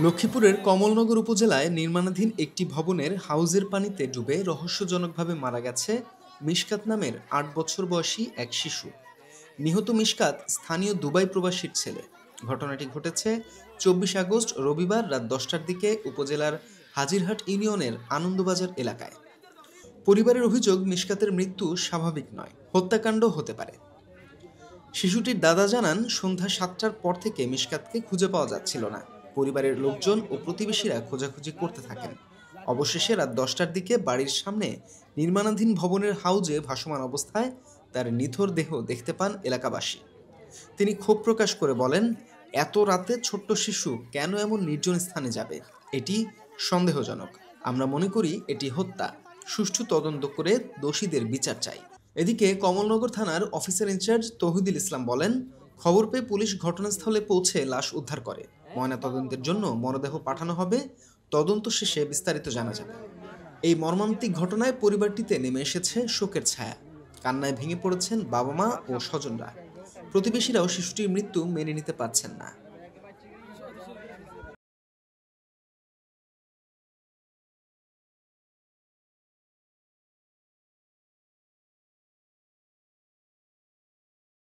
লক্ষ্মীপুরের কমলনগর উপজেলায় নির্মাণাধীন একটি ভবনের হাউজের পানিতে ডুবে রহস্যজনকভাবে মারা গেছে মিশকাত নামের ৮ বছর বয়সী এক শিশু। নিহত মিশকাত স্থানীয় দুবাই প্রবাসীর ছেলে। ঘটনাটি ঘটেছে ২৪ আগস্ট রবিবার রাত ১০টার দিকে উপজেলার হাজিরহাট ইউনিয়নের আনন্দবাজার এলাকায়। পরিবারের অভিযোগ, মিশকাতের মৃত্যু স্বাভাবিক নয়, হত্যাকাণ্ড হতে পারে। শিশুটির দাদা জানান, সন্ধ্যা ৭টার পর থেকে মিশকাতকে খুঁজে পাওয়া যাচ্ছিল না। পরিবারের লোকজন ও প্রতিবেশীরা খোঁজাখুঁজি করতে থাকেন। অবশেষে রাত ১০টার দিকে বাড়ির সামনে নির্মাণাধীন ভবনের হাউজে ভাসমান অবস্থায় তার নিথর দেহ দেখতে পান এলাকাবাসী। তিনি ক্ষোভ প্রকাশ করে বলেন, এত রাতে ছোট্ট শিশু কেন এমন নির্জন স্থানে যাবে? এটি সন্দেহজনক। আমরা মনে করি এটি হত্যা। সুষ্ঠু তদন্ত করে দোষীদের বিচার চাই। এদিকে কমলনগর থানার অফিসার ইনচার্জ তৌহিদুল ইসলাম বলেন, খবর পেয়ে পুলিশ ঘটনাস্থলে পৌঁছে লাশ উদ্ধার করে। ময়নাতদন্তের জন্য মরদেহ পাঠানো হবে। তদন্ত শেষে বিস্তারিত জানা যাবে। এই মর্মান্তিক ঘটনায় পরিবারটিতে নেমে এসেছে শোকের ছায়া। কান্নায় ভেঙে পড়েছেন বাবা মা ও স্বজনরা। প্রতিবেশীরাও শিশুটির মৃত্যু মেনে নিতে পারছেন না।